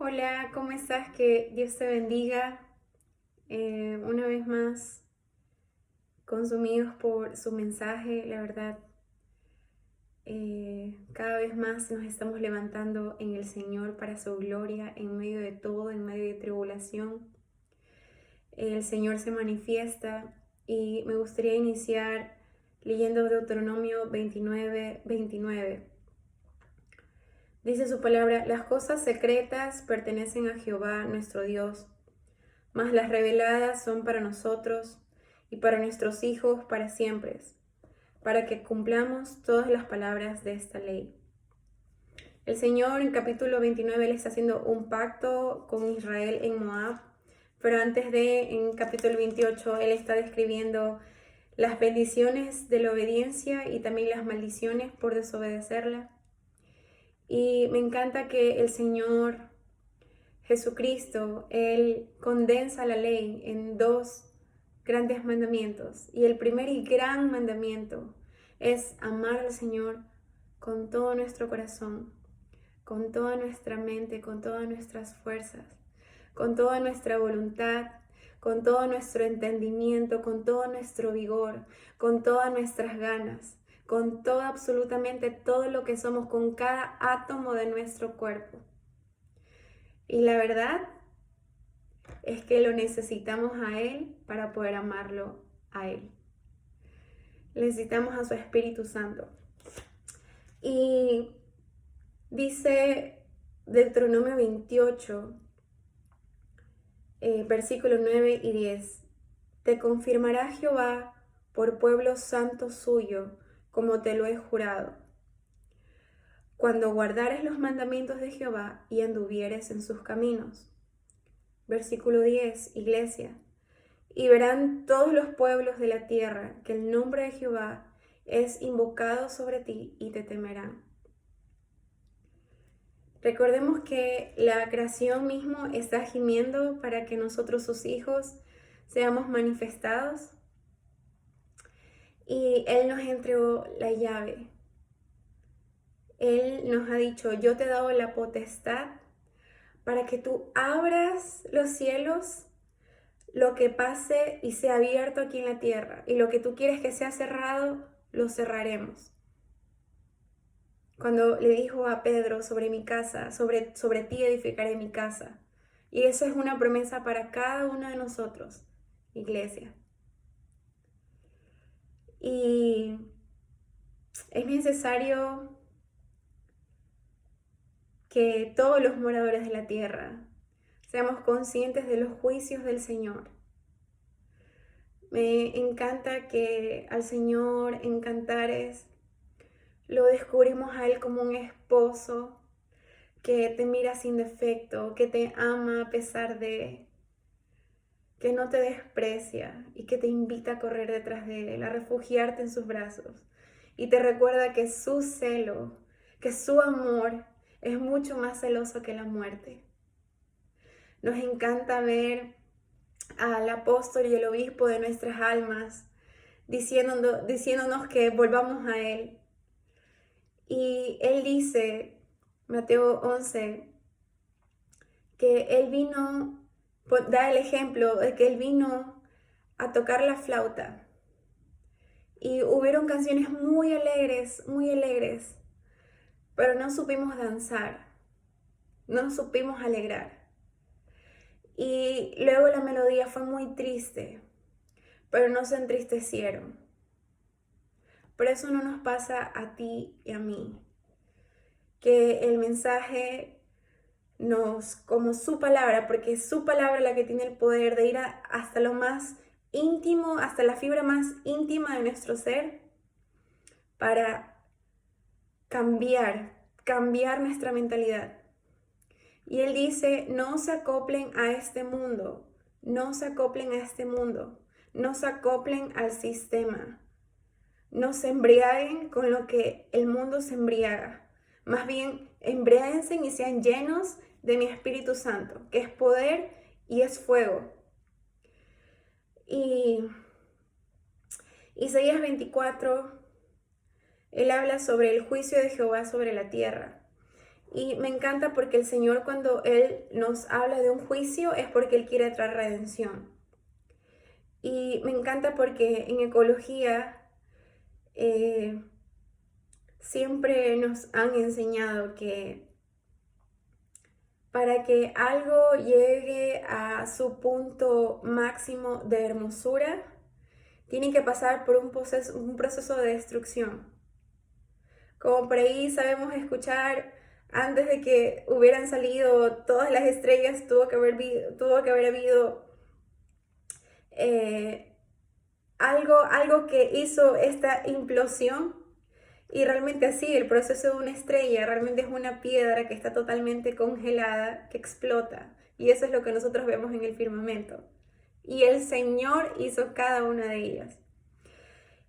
Hola, ¿cómo estás? Que Dios te bendiga. Una vez más, consumidos por su mensaje, la verdad, cada vez más nos estamos levantando en el Señor para su gloria, en medio de todo, en medio de tribulación. El Señor se manifiesta y me gustaría iniciar leyendo Deuteronomio 29:29. Dice su palabra: las cosas secretas pertenecen a Jehová nuestro Dios, mas las reveladas son para nosotros y para nuestros hijos para siempre, para que cumplamos todas las palabras de esta ley. El Señor en capítulo 29 le está haciendo un pacto con Israel en Moab, pero en capítulo 28, Él está describiendo las bendiciones de la obediencia y también las maldiciones por desobedecerla. Y me encanta que el Señor Jesucristo, Él condensa la ley en dos grandes mandamientos. Y el primer y gran mandamiento es amar al Señor con todo nuestro corazón, con toda nuestra mente, con todas nuestras fuerzas, con toda nuestra voluntad, con todo nuestro entendimiento, con todo nuestro vigor, con todas nuestras ganas, con todo, absolutamente todo lo que somos, con cada átomo de nuestro cuerpo. Y la verdad es que lo necesitamos a Él para poder amarlo a Él. Necesitamos a su Espíritu Santo. Y dice Deuteronomio 28, versículos 9 y 10. Te confirmará Jehová por pueblo santo suyo, como te lo he jurado, cuando guardares los mandamientos de Jehová y anduvieres en sus caminos. Versículo 10, iglesia. Y verán todos los pueblos de la tierra que el nombre de Jehová es invocado sobre ti y te temerán. Recordemos que la creación mismo está gimiendo para que nosotros, sus hijos, seamos manifestados. Y Él nos entregó la llave. Él nos ha dicho: yo te he dado la potestad para que tú abras los cielos, lo que pase y sea abierto aquí en la tierra, y lo que tú quieres que sea cerrado, lo cerraremos. Cuando le dijo a Pedro: sobre mi casa, sobre ti edificaré mi casa. Y eso es una promesa para cada uno de nosotros, iglesia. Y es necesario que todos los moradores de la tierra seamos conscientes de los juicios del Señor. Me encanta que al Señor en Cantares lo descubrimos a Él como un esposo que te mira sin defecto, que te ama a pesar de, que no te desprecia y que te invita a correr detrás de Él, a refugiarte en sus brazos. Y te recuerda que su celo, que su amor es mucho más celoso que la muerte. Nos encanta ver al apóstol y el obispo de nuestras almas diciéndonos que volvamos a Él. Y Él dice, Mateo 11, que Él vino, da el ejemplo de que Él vino a tocar la flauta. Y hubieron canciones muy alegres, pero no supimos danzar, no supimos alegrar. Y luego la melodía fue muy triste, pero no se entristecieron. Por eso no nos pasa a ti y a mí, que el mensaje como su palabra, porque es su palabra la que tiene el poder de ir hasta lo más íntimo, hasta la fibra más íntima de nuestro ser, para cambiar nuestra mentalidad. Y Él dice: no se acoplen a este mundo, no se acoplen a este mundo, no se acoplen al sistema, no se embriaguen con lo que el mundo se embriaga. Más bien, embriáguense y sean llenos de mi Espíritu Santo, que es poder y es fuego. Y Isaías 24, Él habla sobre el juicio de Jehová sobre la tierra. Y me encanta porque el Señor, cuando Él nos habla de un juicio, es porque Él quiere traer redención. Y me encanta porque en ecología siempre nos han enseñado que para que algo llegue a su punto máximo de hermosura, tiene que pasar por un proceso de destrucción. Como por ahí sabemos escuchar, antes de que hubieran salido todas las estrellas, tuvo que haber habido algo que hizo esta implosión. Y realmente así, el proceso de una estrella realmente es una piedra que está totalmente congelada, que explota. Y eso es lo que nosotros vemos en el firmamento. Y el Señor hizo cada una de ellas.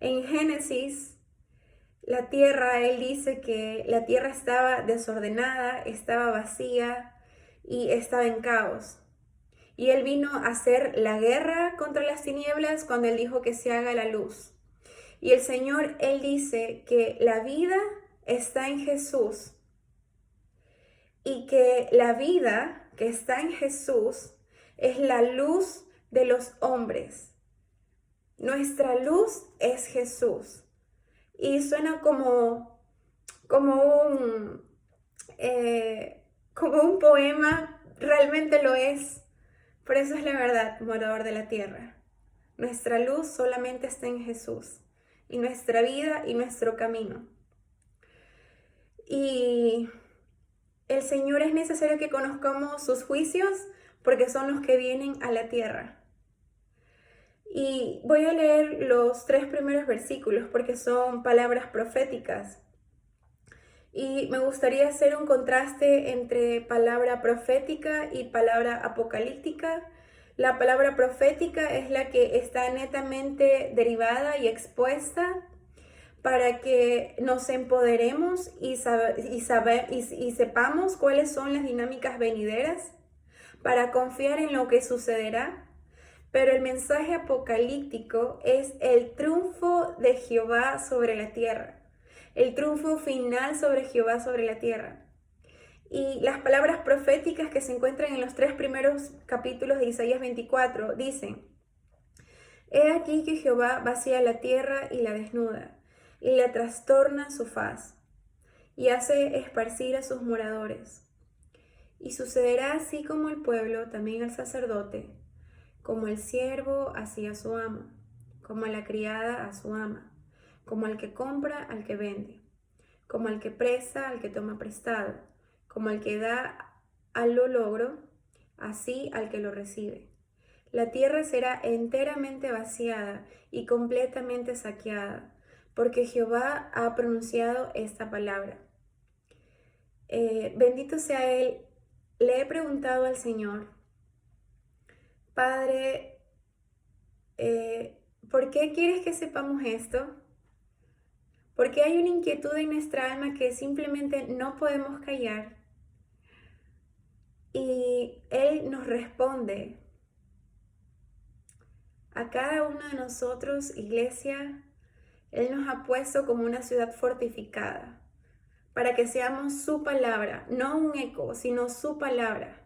En Génesis, la tierra, Él dice que la tierra estaba desordenada, estaba vacía y estaba en caos. Y Él vino a hacer la guerra contra las tinieblas cuando Él dijo que se haga la luz. Y el Señor, Él dice que la vida está en Jesús y que la vida que está en Jesús es la luz de los hombres. Nuestra luz es Jesús. Y suena como un poema, realmente lo es. Pero eso es la verdad, morador de la tierra. Nuestra luz solamente está en Jesús. Y nuestra vida y nuestro camino. Y el Señor, es necesario que conozcamos sus juicios porque son los que vienen a la tierra. Y voy a leer los 3 primeros versículos porque son palabras proféticas. Y me gustaría hacer un contraste entre palabra profética y palabra apocalíptica. La palabra profética es la que está netamente derivada y expuesta para que nos empoderemos y sepamos cuáles son las dinámicas venideras, para confiar en lo que sucederá. Pero el mensaje apocalíptico es el triunfo de Jehová sobre la tierra, el triunfo final sobre Jehová sobre la tierra. Y las palabras proféticas que se encuentran en los 3 primeros capítulos de Isaías 24 dicen: He aquí que Jehová vacía la tierra y la desnuda, y la trastorna su faz, y hace esparcir a sus moradores. Y sucederá así como el pueblo, también al sacerdote, como el siervo hacia su amo, como la criada a su ama, como al que compra al que vende, como al que presta al que toma prestado, como al que da al lo logro, así al que lo recibe. La tierra será enteramente vaciada y completamente saqueada, porque Jehová ha pronunciado esta palabra. Bendito sea Él. Le he preguntado al Señor: Padre, ¿por qué quieres que sepamos esto? Porque hay una inquietud en nuestra alma que simplemente no podemos callar. Y Él nos responde: a cada uno de nosotros, iglesia, Él nos ha puesto como una ciudad fortificada, para que seamos su palabra, no un eco, sino su palabra.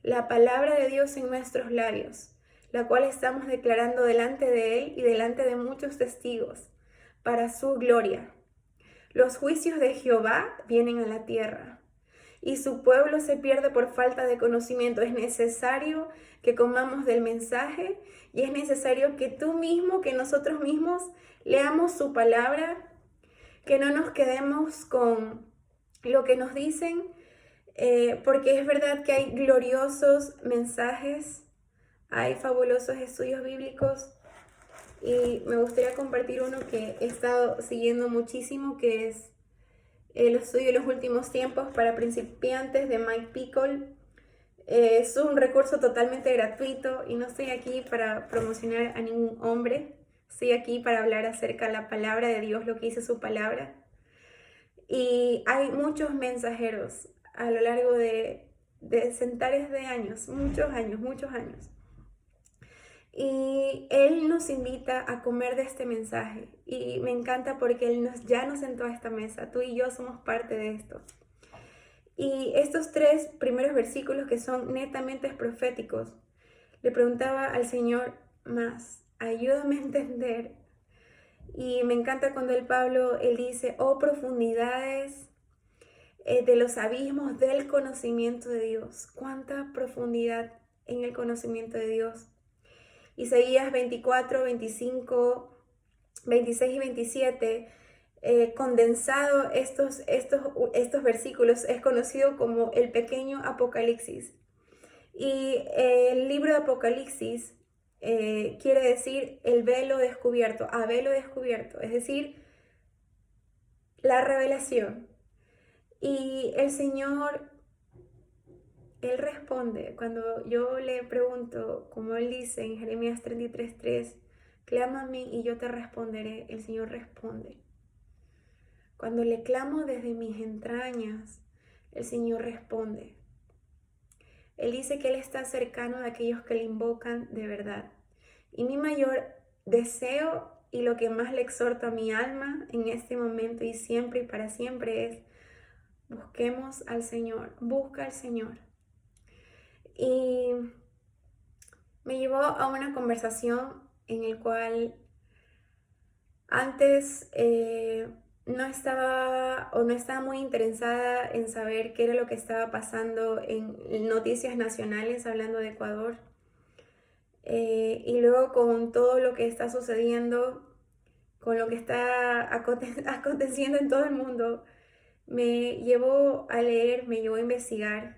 La palabra de Dios en nuestros labios, la cual estamos declarando delante de Él y delante de muchos testigos, para su gloria. Los juicios de Jehová vienen a la tierra, y su pueblo se pierde por falta de conocimiento. Es necesario que comamos del mensaje, y es necesario que tú mismo, que nosotros mismos leamos su palabra, que no nos quedemos con lo que nos dicen, porque es verdad que hay gloriosos mensajes, hay fabulosos estudios bíblicos, y me gustaría compartir uno que he estado siguiendo muchísimo, que es el estudio de los últimos tiempos para principiantes de Mike Pickle. Es un recurso totalmente gratuito y no estoy aquí para promocionar a ningún hombre. Estoy aquí para hablar acerca de la palabra de Dios, lo que dice su palabra. Y hay muchos mensajeros a lo largo de centenares de años, muchos años. Y Él nos invita a comer de este mensaje. Y me encanta porque Él ya nos sentó a esta mesa. Tú y yo somos parte de esto. Y estos 3 primeros versículos que son netamente proféticos, le preguntaba al Señor más, ayúdame a entender. Y me encanta cuando él dice, oh profundidades de los abismos del conocimiento de Dios. Cuánta profundidad en el conocimiento de Dios. Isaías 24, 25, 26 y 27, condensado estos versículos, es conocido como el pequeño Apocalipsis. Y el libro de Apocalipsis quiere decir el velo descubierto, a velo descubierto, es decir, la revelación. Y el Señor, Él responde cuando yo le pregunto, como Él dice en Jeremías 33:3, clama a mí y yo te responderé. El Señor responde. Cuando le clamo desde mis entrañas, el Señor responde. Él dice que Él está cercano de aquellos que le invocan de verdad. Y mi mayor deseo y lo que más le exhorta a mi alma en este momento y siempre y para siempre es, busquemos al Señor, busca al Señor. Y me llevó a una conversación en la cual antes no estaba muy interesada en saber qué era lo que estaba pasando en noticias nacionales hablando de Ecuador. Y luego con todo lo que está sucediendo, con lo que está aconteciendo en todo el mundo, me llevó a leer, me llevó a investigar.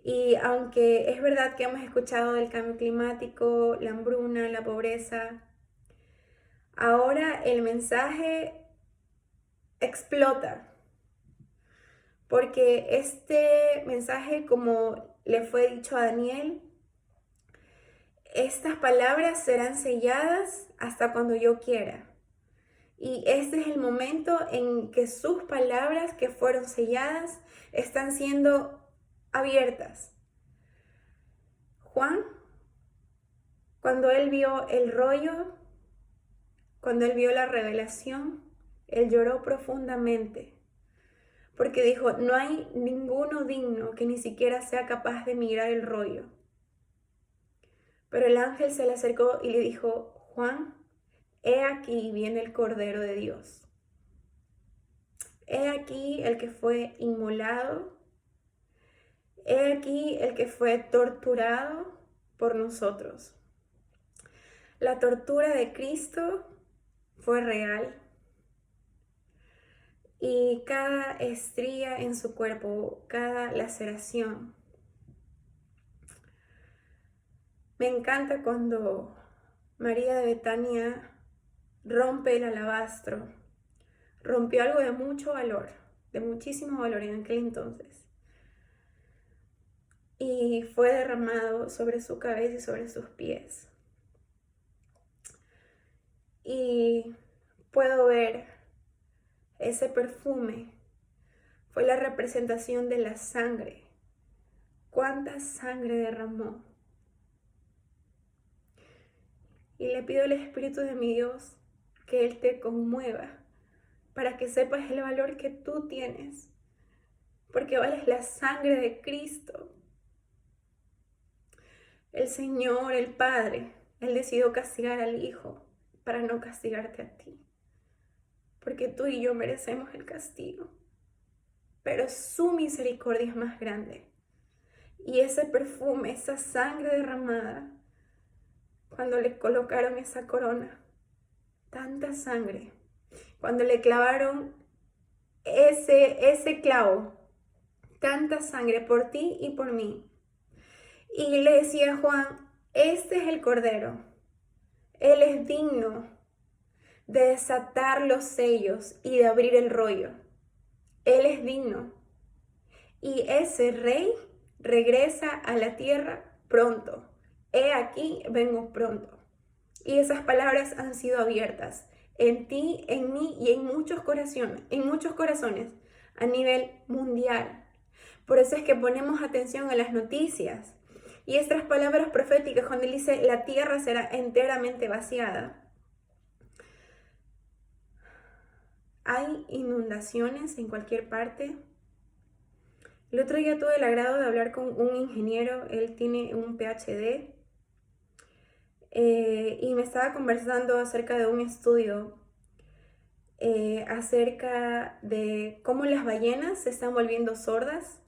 Y aunque es verdad que hemos escuchado del cambio climático, la hambruna, la pobreza, ahora el mensaje explota. Porque este mensaje, como le fue dicho a Daniel, estas palabras serán selladas hasta cuando yo quiera. Y este es el momento en que sus palabras que fueron selladas están siendo abiertas. Juan, cuando él vio el rollo, cuando él vio la revelación, él lloró profundamente. Porque dijo, no hay ninguno digno que ni siquiera sea capaz de mirar el rollo. Pero el ángel se le acercó y le dijo, Juan, he aquí viene el Cordero de Dios. He aquí el que fue inmolado. He aquí el que fue torturado por nosotros. La tortura de Cristo fue real. Y cada estría en su cuerpo, cada laceración. Me encanta cuando María de Betania rompe el alabastro. Rompió algo de mucho valor, de muchísimo valor en aquel entonces. Y fue derramado sobre su cabeza y sobre sus pies. Y puedo ver ese perfume. Fue la representación de la sangre. ¿Cuánta sangre derramó? Y le pido al Espíritu de mi Dios que Él te conmueva para que sepas el valor que tú tienes, porque vales la sangre de Cristo. El Señor, el Padre, Él decidió castigar al Hijo para no castigarte a ti, porque tú y yo merecemos el castigo, pero su misericordia es más grande. Y ese perfume, esa sangre derramada, cuando le colocaron esa corona, tanta sangre, cuando le clavaron ese clavo, tanta sangre por ti y por mí. Y le decía a Juan, este es el Cordero, Él es digno de desatar los sellos y de abrir el rollo. Él es digno. Y ese rey regresa a la tierra pronto. He aquí, vengo pronto. Y esas palabras han sido abiertas en ti, en mí y en muchos corazones a nivel mundial. Por eso es que ponemos atención a las noticias. Y estas palabras proféticas, cuando él dice la tierra será enteramente vaciada, hay inundaciones en cualquier parte, El otro día tuve el agrado de hablar con un ingeniero, él tiene un PhD, y me estaba conversando acerca de un estudio acerca de cómo las ballenas se están volviendo sordas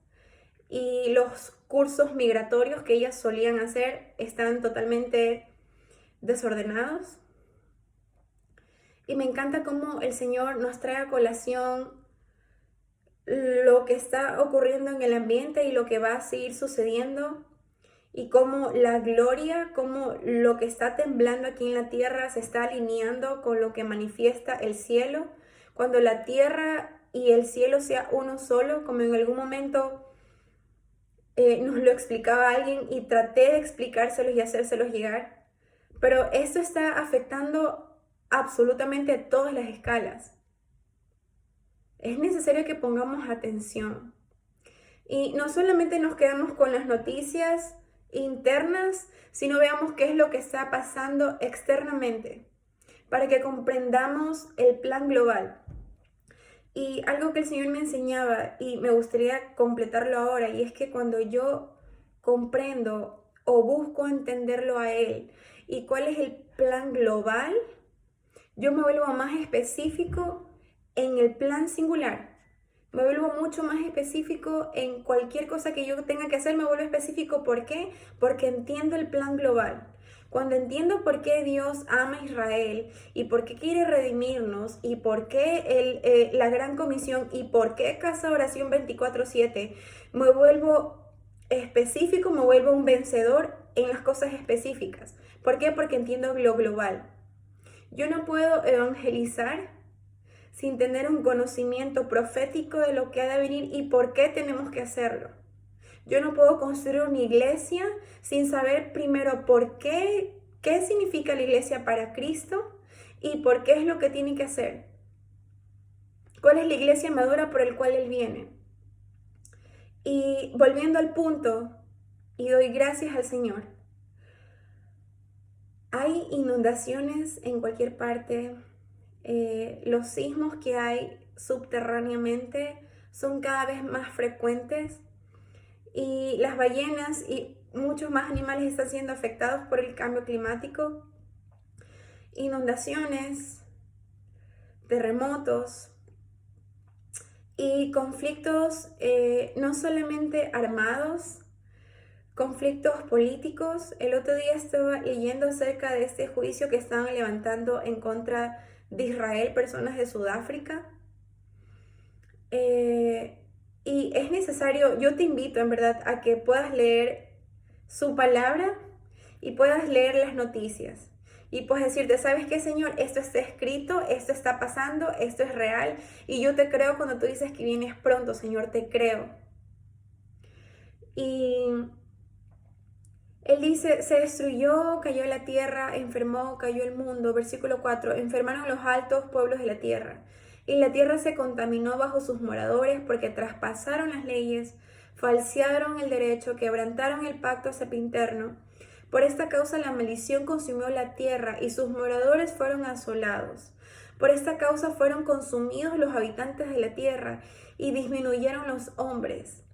y los cursos migratorios que ellas solían hacer están totalmente desordenados. Y me encanta cómo el Señor nos trae a colación lo que está ocurriendo en el ambiente y lo que va a seguir sucediendo, y cómo la gloria, cómo lo que está temblando aquí en la tierra se está alineando con lo que manifiesta el cielo. Cuando la tierra y el cielo sea uno solo, como en algún momento nos lo explicaba alguien y traté de explicárselos y hacérselos llegar, pero esto está afectando absolutamente todas las escalas. Es necesario que pongamos atención y no solamente nos quedamos con las noticias internas, sino veamos qué es lo que está pasando externamente para que comprendamos el plan global. Y algo que el Señor me enseñaba y me gustaría completarlo ahora, y es que cuando yo comprendo o busco entenderlo a Él y cuál es el plan global, yo me vuelvo más específico en el plan singular. Me vuelvo mucho más específico en cualquier cosa que yo tenga que hacer, me vuelvo específico. ¿Por qué? Porque entiendo el plan global. Cuando entiendo por qué Dios ama a Israel y por qué quiere redimirnos y por qué la gran comisión y por qué Casa Oración 24/7, me vuelvo específico, me vuelvo un vencedor en las cosas específicas. ¿Por qué? Porque entiendo lo global. Yo no puedo evangelizar sin tener un conocimiento profético de lo que ha de venir y por qué tenemos que hacerlo. Yo no puedo construir una iglesia sin saber primero qué significa la iglesia para Cristo y por qué es lo que tiene que hacer. ¿Cuál es la iglesia madura por el cual Él viene? Y volviendo al punto, y doy gracias al Señor, hay inundaciones en cualquier parte. Los sismos que hay subterráneamente son cada vez más frecuentes y las ballenas y muchos más animales están siendo afectados por el cambio climático. Inundaciones, terremotos y conflictos no solamente armados, conflictos políticos. El otro día estaba leyendo acerca de este juicio que estaban levantando en contra de Israel, personas de Sudáfrica. Y es necesario, yo te invito en verdad a que puedas leer su palabra y puedas leer las noticias. Y puedes decirte, ¿sabes qué, Señor? Esto está escrito, esto está pasando, esto es real. Y yo te creo cuando tú dices que vienes pronto, Señor, te creo. Y Él dice, se destruyó, cayó la tierra, enfermó, cayó el mundo. Versículo 4, enfermaron los altos pueblos de la tierra. Y la tierra se contaminó bajo sus moradores porque traspasaron las leyes, falsearon el derecho, quebrantaron el pacto sempiterno. Por esta causa la maldición consumió la tierra y sus moradores fueron asolados. Por esta causa fueron consumidos los habitantes de la tierra y disminuyeron los hombres.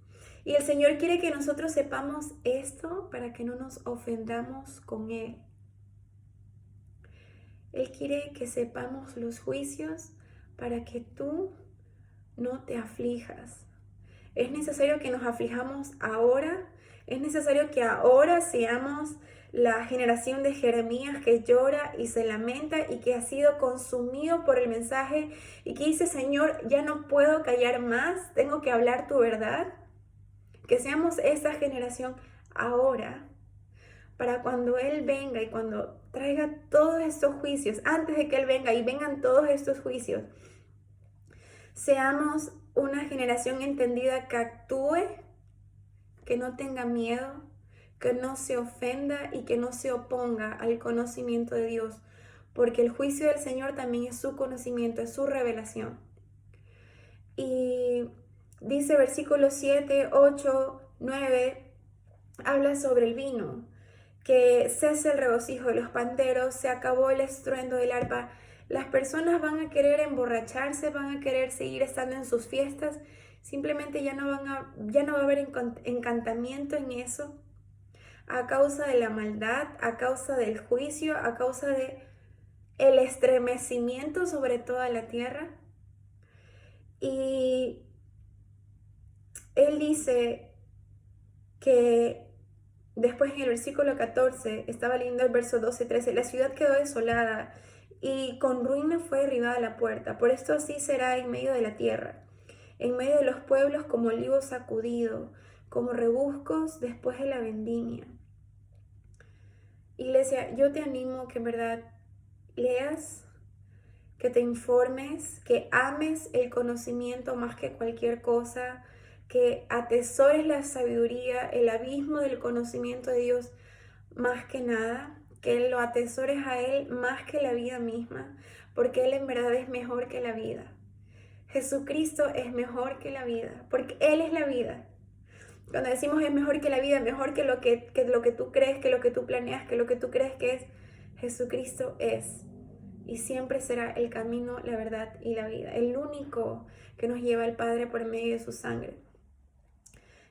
Y el Señor quiere que nosotros sepamos esto para que no nos ofendamos con Él. Él quiere que sepamos los juicios para que tú no te aflijas. Es necesario que nos aflijamos ahora. Es necesario que ahora seamos la generación de Jeremías que llora y se lamenta y que ha sido consumido por el mensaje y que dice, Señor, ya no puedo callar más, tengo que hablar tu verdad. Que seamos esa generación ahora, para cuando Él venga y cuando traiga todos estos juicios, antes de que Él venga y vengan todos estos juicios, seamos una generación entendida que actúe, que no tenga miedo, que no se ofenda y que no se oponga al conocimiento de Dios, porque el juicio del Señor también es su conocimiento, es su revelación. Y dice versículos 7, 8, 9, habla sobre el vino, que cese el regocijo de los panderos, se acabó el estruendo del arpa. Las personas van a querer emborracharse, van a querer seguir estando en sus fiestas simplemente ya no va a haber encantamiento en eso, a causa de la maldad, a causa del juicio, a causa de el estremecimiento sobre toda la tierra. Y él dice que después en el versículo 14, estaba leyendo el verso 12 y 13, la ciudad quedó desolada y con ruina fue derribada la puerta. Por esto así será en medio de la tierra, en medio de los pueblos como olivo sacudido, como rebuscos después de la vendimia. Iglesia, yo te animo que en verdad leas, que te informes, que ames el conocimiento más que cualquier cosa, que atesores la sabiduría, el abismo del conocimiento de Dios más que nada, que lo atesores a Él más que la vida misma, porque Él en verdad es mejor que la vida. Jesucristo es mejor que la vida, porque Él es la vida. Cuando decimos es mejor que la vida, mejor que lo que tú crees, que lo que tú planeas, que lo que tú crees que es, Jesucristo es. Y siempre será el camino, la verdad y la vida. El único que nos lleva al Padre por medio de su sangre.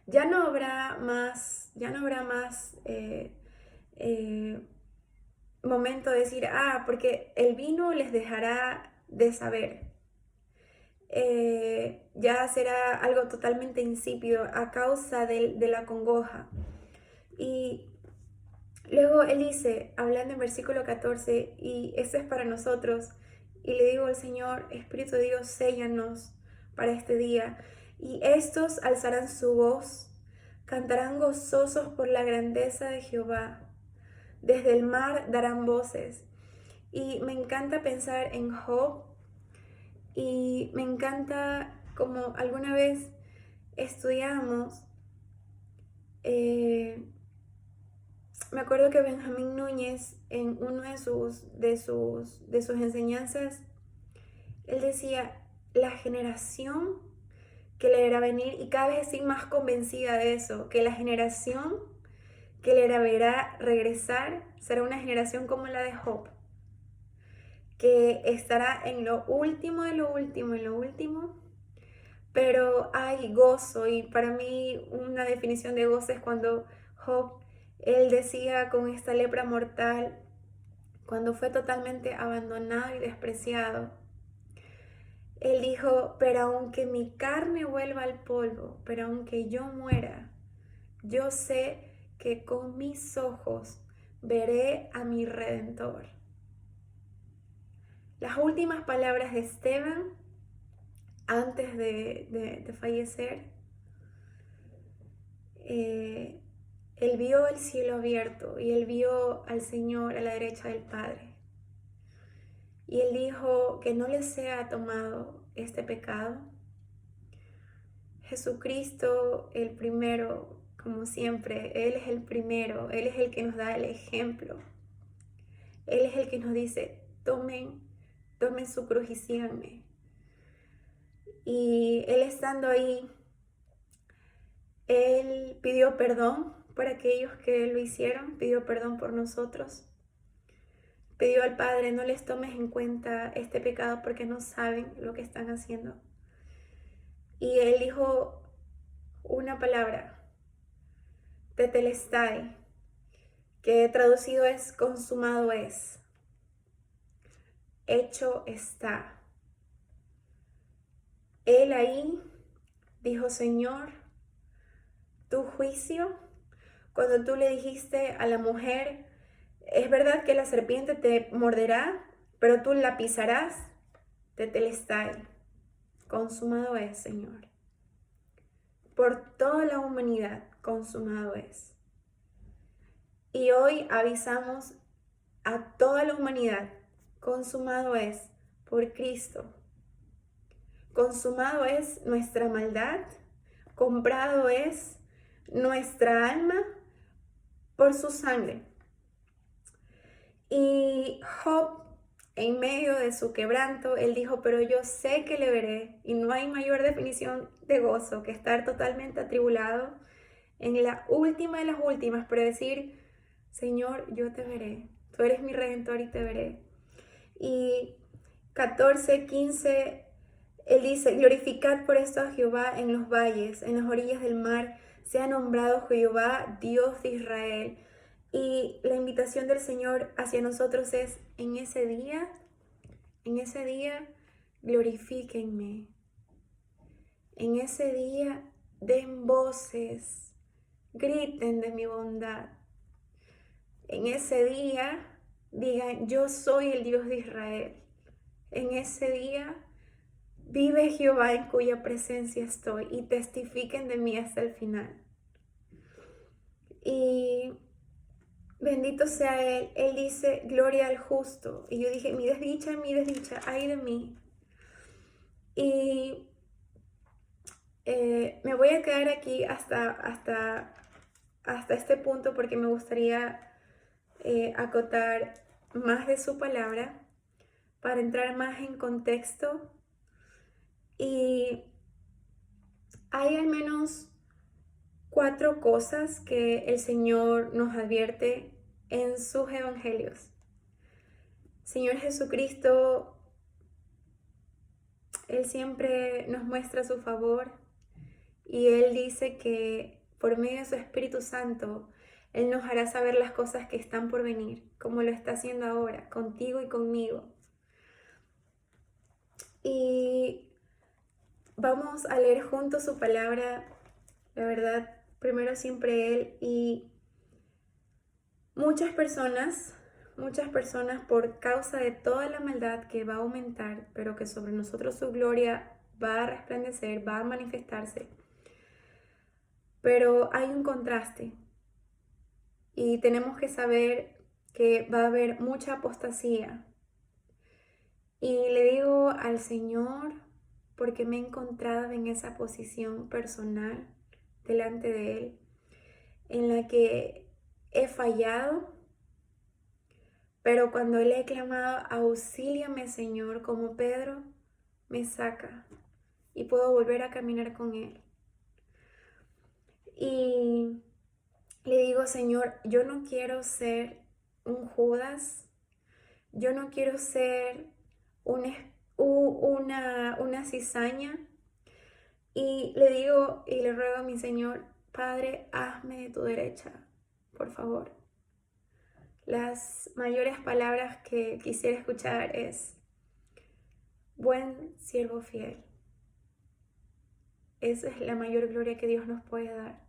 Ya no habrá más momento de decir, porque el vino les dejará de saber. Ya será algo totalmente insípido a causa de la congoja. Y luego él dice, hablando en versículo 14, y esto es para nosotros, y le digo al Señor, Espíritu de Dios, séllanos para este día. Y estos alzarán su voz, cantarán gozosos por la grandeza de Jehová. Desde el mar darán voces. Y me encanta pensar en Job, y me encanta como alguna vez estudiamos, me acuerdo que Benjamín Núñez en uno de sus enseñanzas, él decía, la generación que le era venir, y cada vez estoy más convencida de eso, que la generación que le verá regresar será una generación como la de Job, que estará en lo último de lo último, en lo último, pero hay gozo. Y para mí una definición de gozo es cuando Job, él decía con esta lepra mortal, cuando fue totalmente abandonado y despreciado, él dijo, pero aunque mi carne vuelva al polvo, pero aunque yo muera, yo sé que con mis ojos veré a mi Redentor. Las últimas palabras de Esteban antes de fallecer, él vio el cielo abierto y él vio al Señor a la derecha del Padre. Y él dijo que no le sea tomado este pecado. Jesucristo, el primero, como siempre, Él es el primero, Él es el que nos da el ejemplo. Él es el que nos dice, tomen su cruz y síganme. Y Él estando ahí, Él pidió perdón por aquellos que lo hicieron, pidió perdón por nosotros. Pidió al Padre, no les tomes en cuenta este pecado porque no saben lo que están haciendo. Y Él dijo una palabra, tetelestai, que traducido es consumado es, hecho está. Él ahí dijo, Señor, tu juicio, cuando tú le dijiste a la mujer, es verdad que la serpiente te morderá, pero tú la pisarás, tetelestai, consumado es, Señor. Por toda la humanidad, consumado es. Y hoy avisamos a toda la humanidad, consumado es por Cristo. Consumado es nuestra maldad, comprado es nuestra alma por su sangre. Y Job, en medio de su quebranto, él dijo, pero yo sé que le veré. Y no hay mayor definición de gozo que estar totalmente atribulado en la última de las últimas, pero decir, Señor, yo te veré. Tú eres mi Redentor y te veré. Y 14, 15, Él dice, glorificad por esto a Jehová en los valles, en las orillas del mar, sea nombrado Jehová, Dios de Israel. Y la invitación del Señor hacia nosotros es, en ese día, glorifíquenme. En ese día, den voces, griten de mi bondad. En ese día, digan, yo soy el Dios de Israel. En ese día, vive Jehová en cuya presencia estoy, y testifiquen de mí hasta el final. Y bendito sea Él. Él dice, gloria al justo. Y yo dije, mi desdicha, ay de mí. Y me voy a quedar aquí hasta este punto porque me gustaría acotar más de su palabra para entrar más en contexto. Y hay al menos 4 cosas que el Señor nos advierte en sus evangelios. Señor Jesucristo, Él siempre nos muestra su favor y Él dice que por medio de su Espíritu Santo, Él nos hará saber las cosas que están por venir, como lo está haciendo ahora, contigo y conmigo. Y vamos a leer juntos su palabra, la verdad, primero siempre Él. Y muchas personas por causa de toda la maldad que va a aumentar, pero que sobre nosotros su gloria va a resplandecer, va a manifestarse. Pero hay un contraste y tenemos que saber que va a haber mucha apostasía. Y le digo al Señor, porque me he encontrado en esa posición personal delante de Él, en la que he fallado, pero cuando le he clamado, auxíliame Señor, como Pedro, me saca y puedo volver a caminar con Él. Y le digo, Señor, yo no quiero ser un Judas, yo no quiero ser una cizaña. Y le digo y le ruego a mi Señor, Padre, hazme de tu derecha, por favor. Las mayores palabras que quisiera escuchar es, buen siervo fiel. Esa es la mayor gloria que Dios nos puede dar.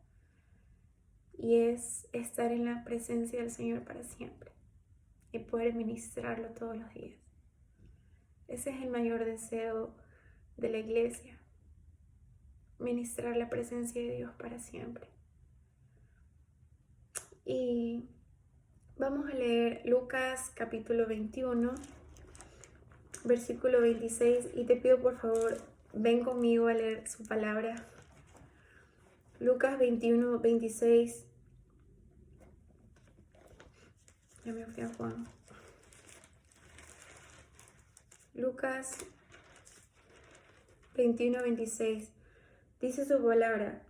Y es estar en la presencia del Señor para siempre y poder ministrarlo todos los días. Ese es el mayor deseo de la iglesia, ministrar la presencia de Dios para siempre. Y vamos a leer Lucas capítulo 21, versículo 26, y te pido por favor, ven conmigo a leer su palabra. Lucas 21, 26. Ya me fui a Juan. Lucas 21, 26. Dice su palabra: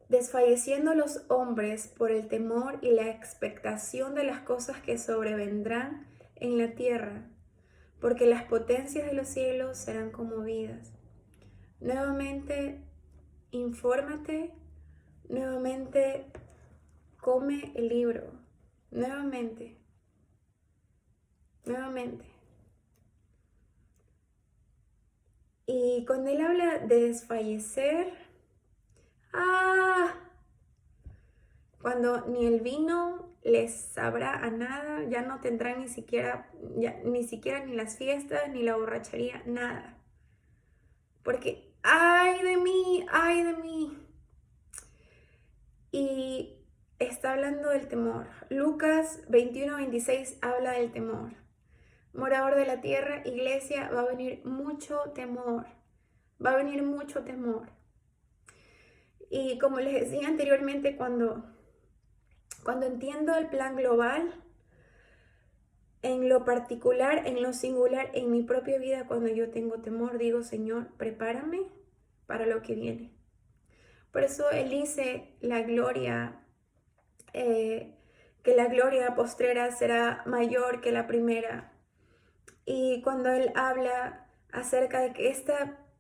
desfalleciendo los hombres por el temor y la expectación de las cosas que sobrevendrán en la tierra, porque las potencias de los cielos serán conmovidas. Nuevamente, infórmate, nuevamente, come el libro, nuevamente. Y cuando él habla de desfallecer, cuando ni el vino les sabrá a nada, ya no tendrán ni siquiera ni las fiestas, ni la borrachería, nada. Porque, ¡ay de mí! Y está hablando del temor. Lucas 21, 26 habla del temor. Morador de la tierra, iglesia, va a venir mucho temor. Y como les decía anteriormente, cuando entiendo el plan global, en lo particular, en lo singular, en mi propia vida, cuando yo tengo temor, digo, Señor, prepárame para lo que viene. Por eso Él dice la gloria, que la gloria postrera será mayor que la primera. Y cuando Él habla acerca de que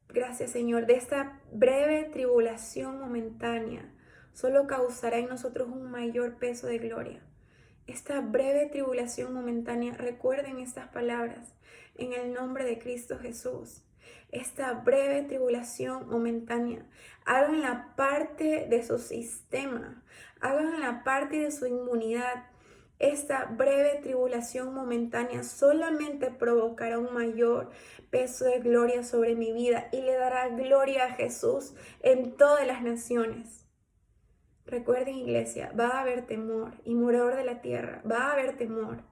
gracias Señor, de esta breve tribulación momentánea solo causará en nosotros un mayor peso de gloria. Esta breve tribulación momentánea, recuerden estas palabras en el nombre de Cristo Jesús. Esta breve tribulación momentánea, hagan la parte de su sistema, hagan la parte de su inmunidad. Esta breve tribulación momentánea solamente provocará un mayor peso de gloria sobre mi vida y le dará gloria a Jesús en todas las naciones. Recuerden, iglesia, va a haber temor, y morador de la tierra, va a haber temor.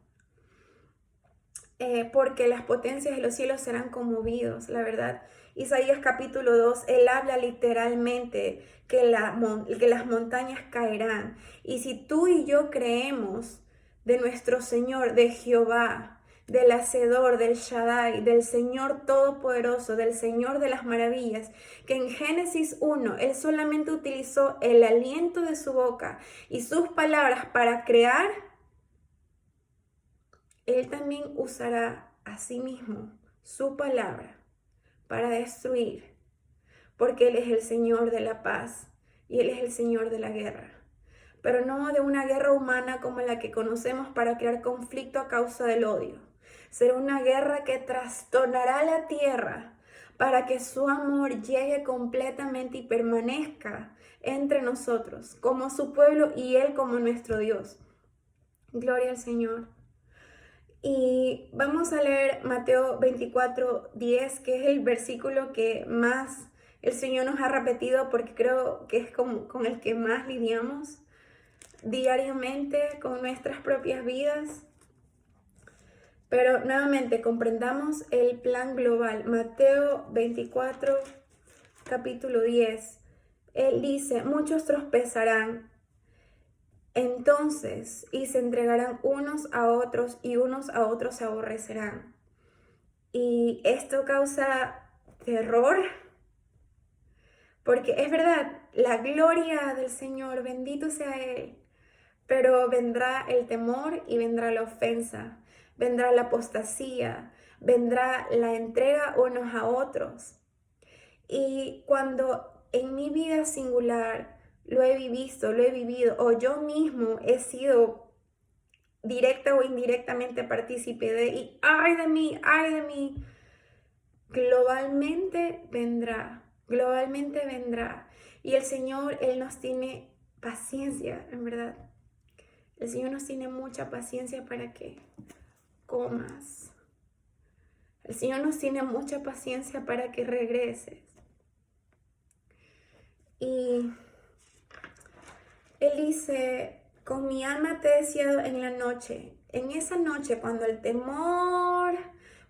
Porque las potencias de los cielos serán conmovidos, la verdad. Isaías capítulo 2, él habla literalmente que las montañas caerán. Y si tú y yo creemos de nuestro Señor, de Jehová, del Hacedor, del Shaddai, del Señor Todopoderoso, del Señor de las Maravillas, que en Génesis 1 Él solamente utilizó el aliento de su boca y sus palabras para crear, Él también usará a sí mismo su palabra para destruir, porque Él es el Señor de la paz y Él es el Señor de la guerra. Pero no de una guerra humana como la que conocemos para crear conflicto a causa del odio. Será una guerra que trastornará la tierra para que su amor llegue completamente y permanezca entre nosotros, como su pueblo y Él como nuestro Dios. Gloria al Señor. Y vamos a leer Mateo 24:10, que es el versículo que más el Señor nos ha repetido porque creo que es con el que más lidiamos diariamente con nuestras propias vidas. Pero nuevamente comprendamos el plan global. Mateo 24, capítulo 10. Él dice, muchos tropezarán entonces y se entregarán unos a otros y unos a otros se aborrecerán. Y esto causa terror, porque es verdad, la gloria del Señor, bendito sea Él, pero vendrá el temor y vendrá la ofensa, vendrá la apostasía, vendrá la entrega unos a otros. Y cuando en mi vida singular lo he vivido, o yo mismo he sido directa o indirectamente partícipe de, y ay de mí, globalmente vendrá. Y el Señor, Él nos tiene paciencia, en verdad. El Señor nos tiene mucha paciencia para que comas. El Señor nos tiene mucha paciencia para que regreses. Y Él dice, con mi alma te he deseado en la noche. En esa noche, cuando el temor,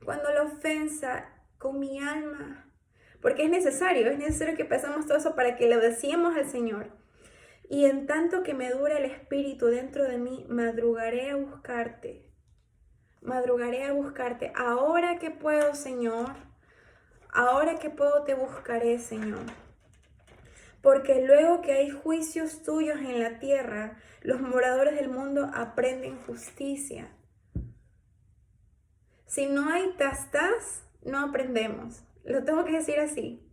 cuando la ofensa, con mi alma. Porque es necesario que pasemos todo eso para que le deseemos al Señor. Y en tanto que me dura el espíritu dentro de mí, madrugaré a buscarte. Ahora que puedo, Señor. Ahora que puedo, te buscaré, Señor. Porque luego que hay juicios tuyos en la tierra, los moradores del mundo aprenden justicia. Si no hay tastas, no aprendemos. Lo tengo que decir así.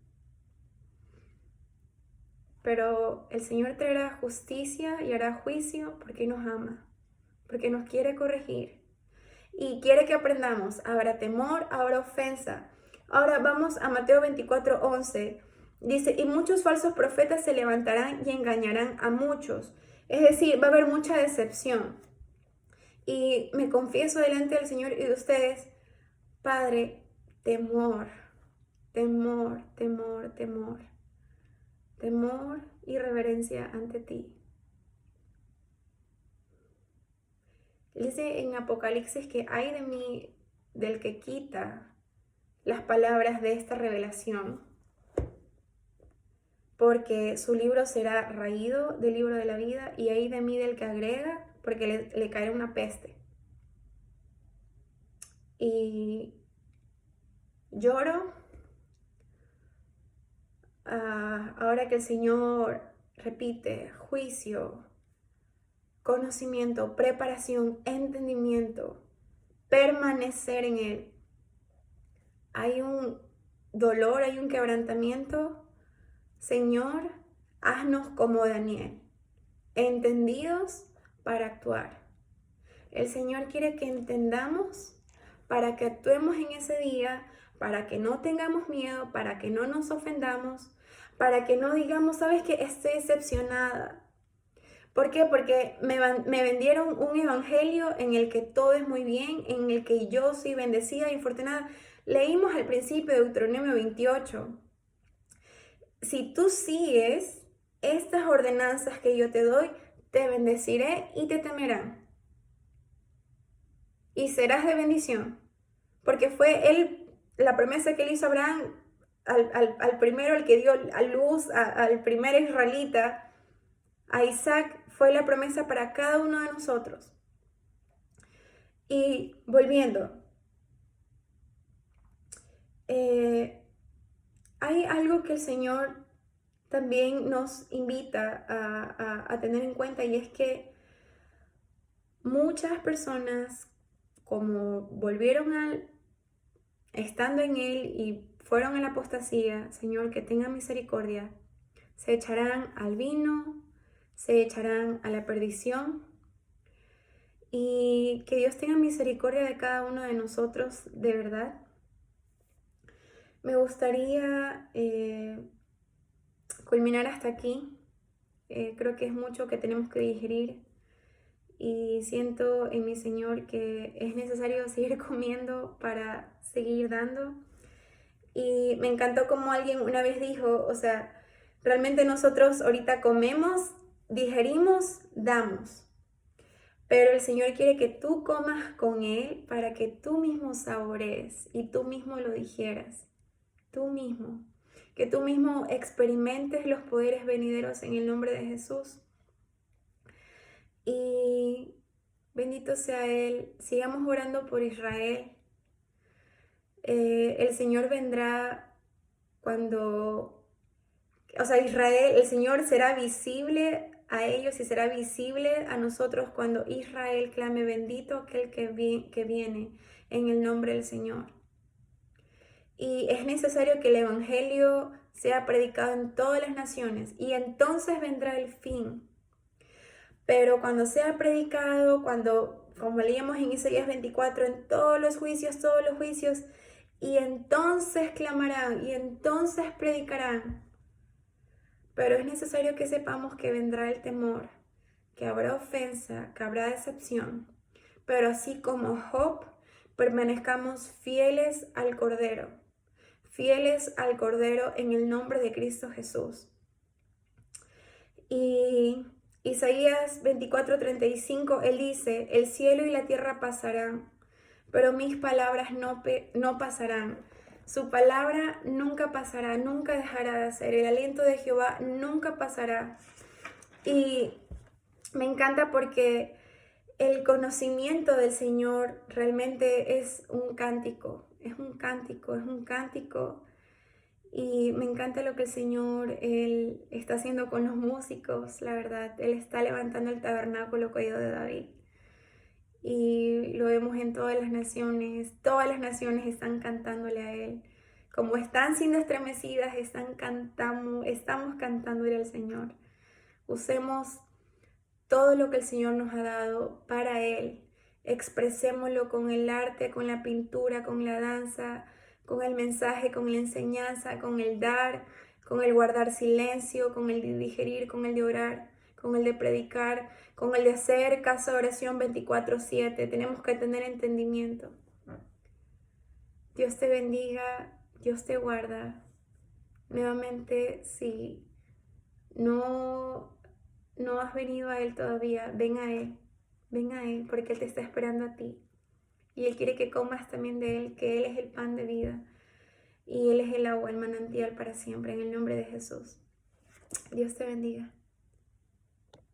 Pero el Señor traerá justicia y hará juicio porque nos ama, porque nos quiere corregir y quiere que aprendamos. Habrá temor, habrá ofensa. Ahora vamos a Mateo 24:11. Dice, y muchos falsos profetas se levantarán y engañarán a muchos. Es decir, va a haber mucha decepción. Y me confieso delante del Señor y de ustedes, Padre, temor y reverencia ante ti. Dice en Apocalipsis que ay de mí del que quita las palabras de esta revelación, porque su libro será raído del libro de la vida, y ay de mí del que agrega, porque le caerá una peste. Y lloro ahora que el Señor repite juicio, conocimiento, preparación, entendimiento, permanecer en Él. Hay un dolor, hay un quebrantamiento, Señor, haznos como Daniel, entendidos para actuar. El Señor quiere que entendamos para que actuemos en ese día, para que no tengamos miedo, para que no nos ofendamos, para que no digamos, ¿sabes qué? Estoy decepcionada. ¿Por qué? Porque me vendieron un evangelio en el que todo es muy bien, en el que yo soy bendecida y afortunada. Leímos al principio de Deuteronomio 28. Si tú sigues estas ordenanzas que yo te doy, te bendeciré y te temerán. Y serás de bendición. Porque fue él, la promesa que le hizo Abraham al primero, al que dio a luz, al primer israelita, a Isaac, fue la promesa para cada uno de nosotros. Y volviendo, hay algo que el Señor también nos invita a tener en cuenta, y es que muchas personas, como volvieron estando en Él y fueron a la apostasía, Señor, que tenga misericordia, se echarán al vino, se echarán a la perdición. Y que Dios tenga misericordia de cada uno de nosotros, de verdad. Me gustaría culminar hasta aquí. Creo que es mucho que tenemos que digerir. Y siento en mi Señor que es necesario seguir comiendo para seguir dando. Y me encantó como alguien una vez dijo, o sea, realmente nosotros ahorita comemos, digerimos, damos. Pero el Señor quiere que tú comas con Él para que tú mismo saborees y tú mismo lo digieras. Tú mismo. Que tú mismo experimentes los poderes venideros en el nombre de Jesús. Y bendito sea Él. Sigamos orando por Israel. El Señor vendrá cuando... O sea, Israel, el Señor será visible a ellos y será visible a nosotros cuando Israel clame bendito aquel que viene en el nombre del Señor. Y es necesario que el Evangelio sea predicado en todas las naciones y entonces vendrá el fin. Pero cuando sea predicado, cuando, como leíamos en Isaías 24, en todos los juicios, y entonces clamarán y entonces predicarán. Pero es necesario que sepamos que vendrá el temor, que habrá ofensa, que habrá decepción. Pero así como Job, permanezcamos fieles al Cordero en el nombre de Cristo Jesús. Y Isaías 24:35, él dice, el cielo y la tierra pasarán, pero mis palabras no pasarán. Su palabra nunca pasará, nunca dejará de hacer. El aliento de Jehová nunca pasará. Y me encanta porque el conocimiento del Señor realmente es un cántico, es un cántico, es un cántico. Y me encanta lo que el Señor, Él está haciendo con los músicos, la verdad. Él está levantando el tabernáculo caído de David. Y lo vemos en todas las naciones están cantándole a Él. Como están siendo estremecidas, estamos cantándole al Señor. Usemos todo lo que el Señor nos ha dado para Él. Expresémoslo con el arte, con la pintura, con la danza, con el mensaje, con la enseñanza, con el dar, con el guardar silencio, con el de digerir, con el de orar, con el de predicar, con el de hacer caso de oración 24/7. Tenemos que tener entendimiento. Dios te bendiga, Dios te guarda. Nuevamente, si no has venido a Él todavía, ven a Él, porque Él te está esperando a ti. Y Él quiere que comas también de Él, que Él es el pan de vida. Y Él es el agua, el manantial para siempre, en el nombre de Jesús. Dios te bendiga.